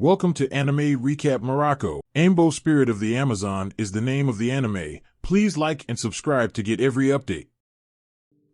Welcome to Anime Recap Morocco. Aimbo Spirit of the Amazon is the name of the anime. Please like and subscribe to get every update.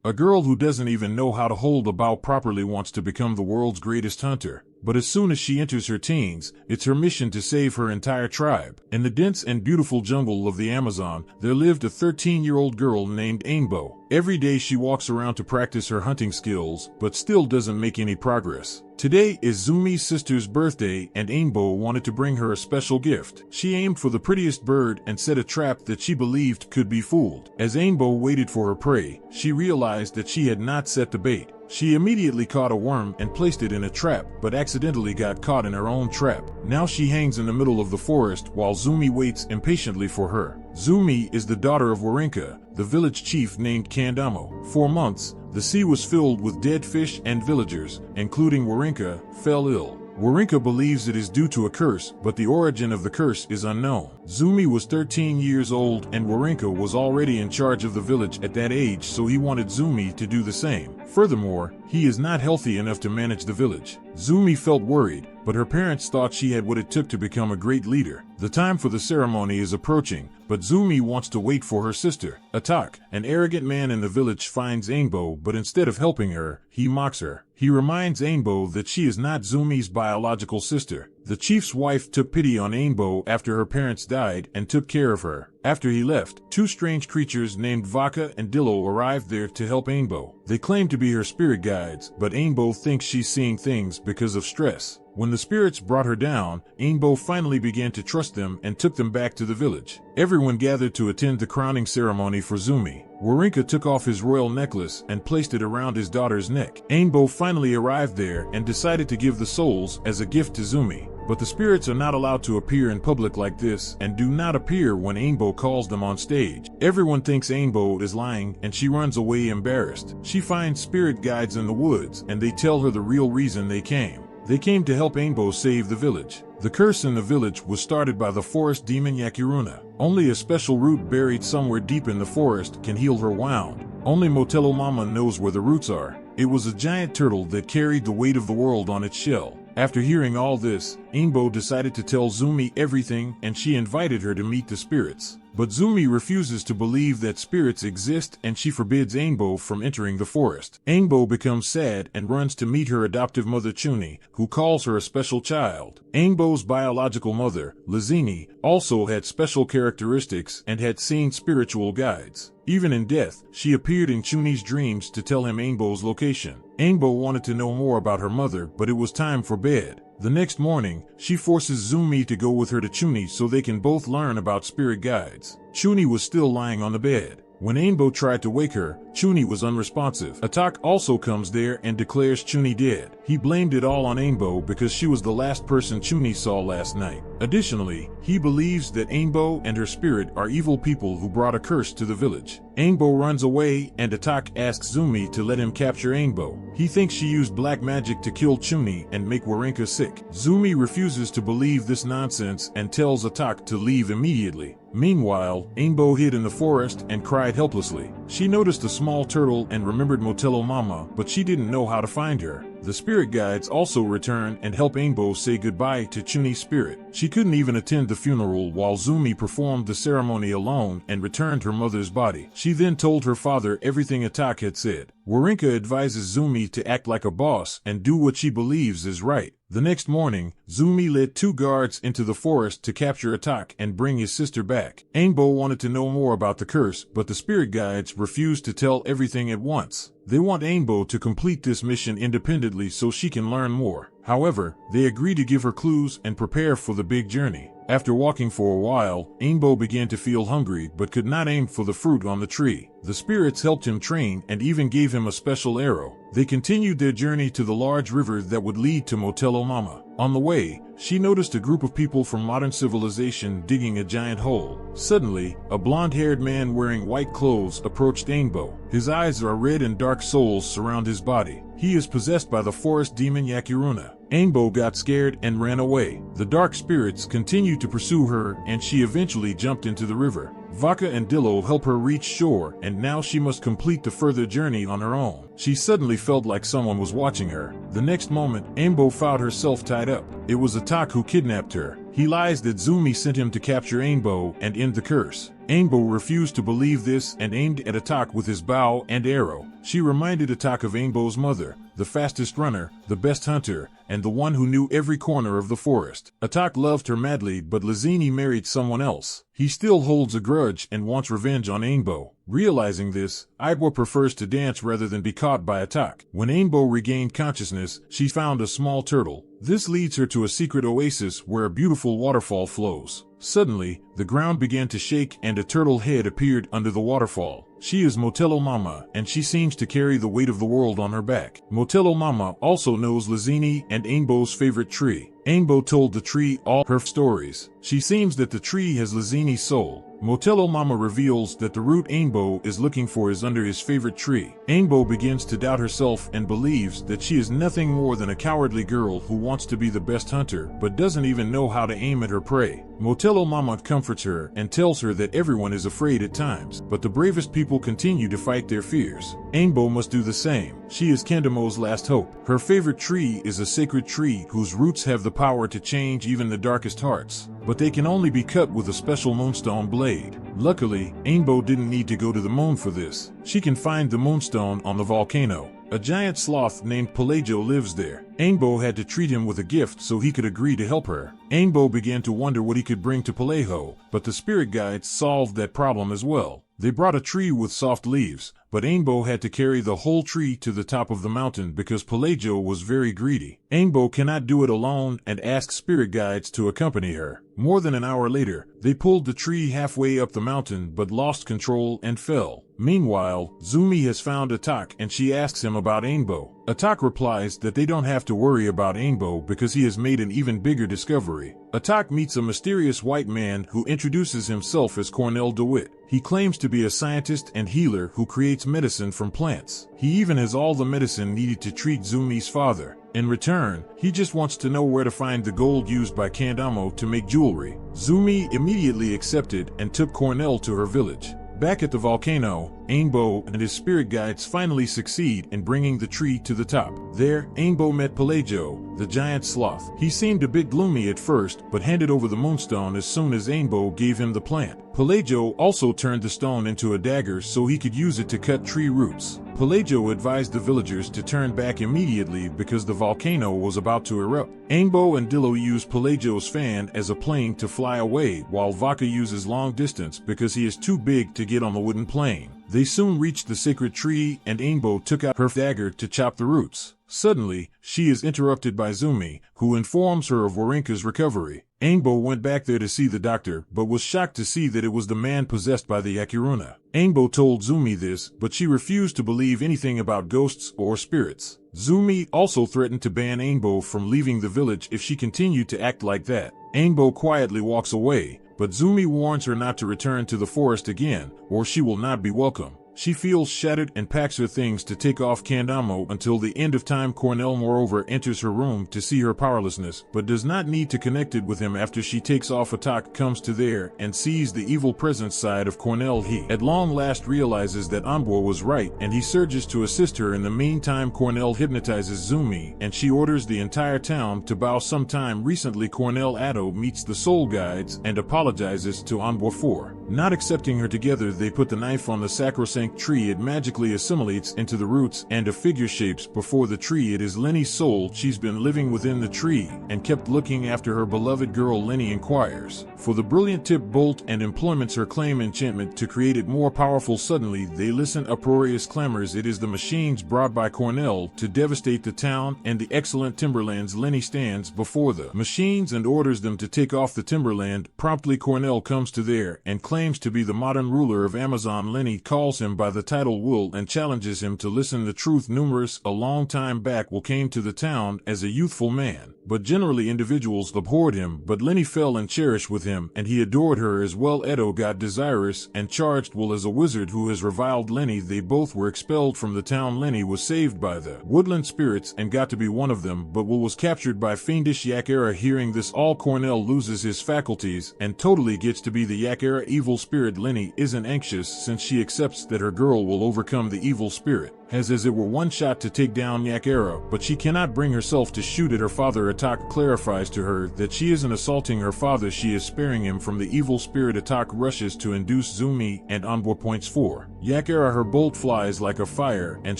A girl who doesn't even know how to hold a bow properly wants to become the world's greatest hunter. But as soon as she enters her teens, it's her mission to save her entire tribe. In the dense and beautiful jungle of the Amazon, there lived a 13-year-old girl named Aimbo. Every day she walks around to practice her hunting skills, but still doesn't make any progress. Today is Zumi's sister's birthday, and Aimbo wanted to bring her a special gift. She aimed for the prettiest bird and set a trap that she believed could be fooled. As Aimbo waited for her prey, she realized that she had not set the bait. She immediately caught a worm and placed it in a trap, but accidentally got caught in her own trap. Now she hangs in the middle of the forest while Zumi waits impatiently for her. Zumi is the daughter of Warinka, the village chief named Kandamo. For months, the sea was filled with dead fish, and villagers, including Warinka, fell ill. Warinka believes it is due to a curse, but the origin of the curse is unknown. Zumi was 13 years old and Warinka was already in charge of the village at that age, so he wanted Zumi to do the same. Furthermore, he is not healthy enough to manage the village. Zumi felt worried, but her parents thought she had what it took to become a great leader. The time for the ceremony is approaching, but Zumi wants to wait for her sister. Atak, an arrogant man in the village, finds Aimbo, but instead of helping her, he mocks her. He reminds Aimbo that she is not Zumi's biological sister. The chief's wife took pity on Aimbo after her parents died and took care of her. After he left, two strange creatures named Vaka and Dillo arrived there to help Aimbo. They claim to be her spirit guides, but Aimbo thinks she's seeing things because of stress. When the spirits brought her down, Aimbo finally began to trust them and took them back to the village. Everyone gathered to attend the crowning ceremony for Zumi. Warinka took off his royal necklace and placed it around his daughter's neck. Aimbo finally arrived there and decided to give the souls as a gift to Zumi. But the spirits are not allowed to appear in public like this and do not appear when Aimbo calls them on stage. Everyone thinks Aimbo is lying and she runs away embarrassed. She finds spirit guides in the woods and they tell her the real reason they came. They came to help Aimbo save the village. The curse in the village was started by the forest demon Yakiruna. Only a special root buried somewhere deep in the forest can heal her wound. Only Motello Mama knows where the roots are. It was a giant turtle that carried the weight of the world on its shell. After hearing all this, Aimbo decided to tell Zumi everything and she invited her to meet the spirits. But Zumi refuses to believe that spirits exist and she forbids Aimbo from entering the forest. Aimbo becomes sad and runs to meet her adoptive mother Chuni, who calls her a special child. Aimbo's biological mother, Lazini, also had special characteristics and had seen spiritual guides. Even in death, she appeared in Chuni's dreams to tell him Aimbo's location. Aimbo wanted to know more about her mother, but it was time for bed. The next morning, she forces Zumi to go with her to Chuni so they can both learn about spirit guides. Chuni was still lying on the bed. When Aimbo tried to wake her, Chuni was unresponsive. Atak also comes there and declares Chuni dead. He blamed it all on Aimbo because she was the last person Chuni saw last night. Additionally, he believes that Aimbo and her spirit are evil people who brought a curse to the village. Aimbo runs away and Atak asks Zumi to let him capture Aimbo. He thinks she used black magic to kill Chuni and make Warinka sick. Zumi refuses to believe this nonsense and tells Atak to leave immediately. Meanwhile, Aimbo hid in the forest and cried helplessly. She noticed a small turtle and remembered Motello Mama, but she didn't know how to find her. The spirit guides also return and help Aimbo say goodbye to Chuni's spirit. She couldn't even attend the funeral while Zumi performed the ceremony alone and returned her mother's body. She then told her father everything Atak had said. Warinka advises Zumi to act like a boss and do what she believes is right. The next morning, Zumi led two guards into the forest to capture Atak and bring his sister back. Aimbo wanted to know more about the curse, but the spirit guides refused to tell everything at once. They want Aimbo to complete this mission independently so she can learn more. However, they agree to give her clues and prepare for the big journey. After walking for a while, Aimbo began to feel hungry but could not aim for the fruit on the tree. The spirits helped him train and even gave him a special arrow. They continued their journey to the large river that would lead to Motello Mama. On the way, she noticed a group of people from modern civilization digging a giant hole. Suddenly, a blonde-haired man wearing white clothes approached Aimbo. His eyes are red and dark souls surround his body. He is possessed by the forest demon Yakiruna. Aimbo got scared and ran away. The dark spirits continued to pursue her and she eventually jumped into the river. Vaca and Dillo help her reach shore, and now she must complete the further journey on her own. She suddenly felt like someone was watching her. The next moment, Aimbo found herself tied up. It was Attack who kidnapped her. He lies that Zumi sent him to capture Aimbo and end the curse. Aimbo refused to believe this and aimed at Attack with his bow and arrow. She reminded Attack of Aimbo's mother, the fastest runner, the best hunter, and the one who knew every corner of the forest. Attack loved her madly, but Lazini married someone else. He still holds a grudge and wants revenge on Aimbo. Realizing this, Aigwa prefers to dance rather than be caught by Attack. When Aimbo regained consciousness, she found a small turtle. This leads her to a secret oasis where a beautiful waterfall flows. Suddenly, the ground began to shake and a turtle head appeared under the waterfall. She is Motello Mama, and she seems to carry the weight of the world on her back. Motello Mama also knows Lazini and Aimbo's favorite tree. Aimbo told the tree all her stories. She seems that the tree has Lazini's soul. Motello Mama reveals that the root Aimbo is looking for is under his favorite tree. Aimbo begins to doubt herself and believes that she is nothing more than a cowardly girl who wants to be the best hunter but doesn't even know how to aim at her prey. Motello Mama comforts her and tells her that everyone is afraid at times, but the bravest people continue to fight their fears. Aimbo must do the same. She is Kendamo's last hope. Her favorite tree is a sacred tree whose roots have the power to change even the darkest hearts, but they can only be cut with a special moonstone blade. Luckily, Aimbo didn't need to go to the moon for this. She can find the moonstone on the volcano. A giant sloth named Pelagio lives there. Aimbo had to treat him with a gift so he could agree to help her. Aimbo began to wonder what he could bring to Pelagio, but the spirit guides solved that problem as well. They brought a tree with soft leaves, but Aimbo had to carry the whole tree to the top of the mountain because Pelagio was very greedy. Aimbo cannot do it alone and asks spirit guides to accompany her. More than an hour later, they pulled the tree halfway up the mountain but lost control and fell. Meanwhile, Zumi has found Attack and she asks him about Aimbo. Attack replies that they don't have to worry about Aimbo because he has made an even bigger discovery. Attack meets a mysterious white man who introduces himself as Cornel DeWitt. He claims to be a scientist and healer who creates medicine from plants. He even has all the medicine needed to treat Zumi's father. In return, he just wants to know where to find the gold used by Kandamo to make jewelry. Zumi immediately accepted and took Cornel to her village. Back at the volcano, Aimbo and his spirit guides finally succeed in bringing the tree to the top. There, Aimbo met Pelagio, the giant sloth. He seemed a bit gloomy at first, but handed over the moonstone as soon as Aimbo gave him the plant. Pelagio also turned the stone into a dagger so he could use it to cut tree roots. Pelagio advised the villagers to turn back immediately because the volcano was about to erupt. Aimbo and Dillo use Pelagio's fan as a plane to fly away, while Vaca uses long distance because he is too big to get on the wooden plane. They soon reached the sacred tree and Aimbo took out her dagger to chop the roots. Suddenly, she is interrupted by Zumi, who informs her of Warinka's recovery. Aimbo went back there to see the doctor, but was shocked to see that it was the man possessed by the Yakiruna. Aimbo told Zumi this, but she refused to believe anything about ghosts or spirits. Zumi also threatened to ban Aimbo from leaving the village if she continued to act like that. Aimbo quietly walks away, but Zumi warns her not to return to the forest again, or she will not be welcome. She feels shattered and packs her things to take off Kandamo until the end of time. Cornel moreover enters her room to see her powerlessness, but does not need to connect it with him after she takes off. Attack comes to there and sees the evil presence side of Cornel. He at long last realizes that Anbo was right and he surges to assist her. In the meantime, Cornel hypnotizes Zumi and she orders the entire town to bow. Sometime recently, Cornel Addo meets the soul guides and apologizes to Anbo for not accepting her. Together they put the knife on the sacrosanct tree. It magically assimilates into the roots and a figure shapes before the tree. It is Lenny's soul. She's been living within the tree and kept looking after her beloved girl. Lenny inquires for the brilliant tip bolt and employments her claim enchantment to create it more powerful. Suddenly they listen uproarious clamors. It is the machines brought by Cornel to devastate the town and the excellent timberlands. Lenny stands before the machines and orders them to take off the timberland. Promptly Cornel comes to there and claims to be the modern ruler of Amazon. Lenny calls him by the title Will and challenges him to listen the truth. Numerous a long time back Will came to the town as a youthful man, but generally individuals abhorred him, but Lenny fell and cherished with him, and he adored her as well. Edo got desirous and charged Will as a wizard who has reviled Lenny. They both were expelled from the town. Lenny was saved by the woodland spirits and got to be one of them, but Will was captured by fiendish Yak-Era. Hearing this, all Cornell loses his faculties and totally gets to be the Yak-Era evil spirit. Lenny isn't anxious since she accepts that her girl will overcome the evil spirit, has as it were one shot to take down Yak-Era, but she cannot bring herself to shoot at her father. Atak clarifies to her that she isn't assaulting her father, she is sparing him from the evil spirit. Atak rushes to induce Zumi and Envoy. Points 4. Yak-Era, her bolt flies like a fire and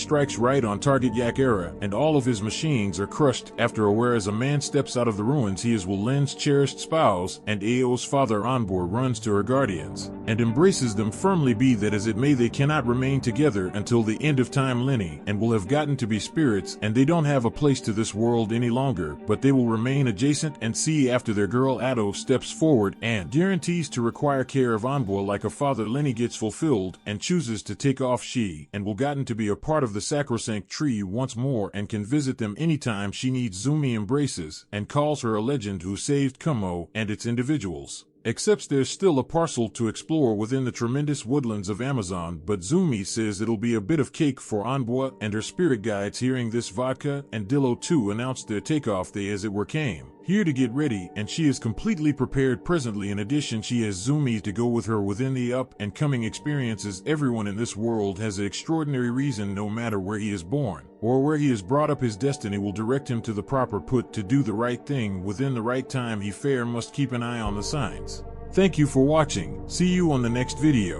strikes right on target. Yak-Era and all of his machines are crushed. After a whereas a man steps out of the ruins, he is Will Len's cherished spouse, and Ao's father Envoy runs to her guardians and embraces them firmly. Be that as it may, they cannot remain together until the end of time. Lenny and Will have gotten to be spirits, and they don't have a place to this world any longer, but they will remain adjacent and see after their girl. Ado steps forward and guarantees to require care of Envoy like a father. Lenny gets fulfilled and chooses to take off. She and Will gotten to be a part of the sacrosanct tree once more and can visit them anytime she needs. Zumi embraces and calls her a legend who saved Kumo and its individuals. Accepts there's still a parcel to explore within the tremendous woodlands of Amazon, but Zumi says it'll be a bit of cake for Envoy and her spirit guides. Hearing this, Vodka and Dillo too announced their takeoff. They as it were came here to get ready, and she is completely prepared presently. In addition, she has Zumi to go with her within the up and coming experiences. Everyone in this world has an extraordinary reason. No matter where he is born or where he is brought up, his destiny will direct him to the proper put to do the right thing within the right time. He fair must keep an eye on the signs. Thank you for watching. See you on the next video.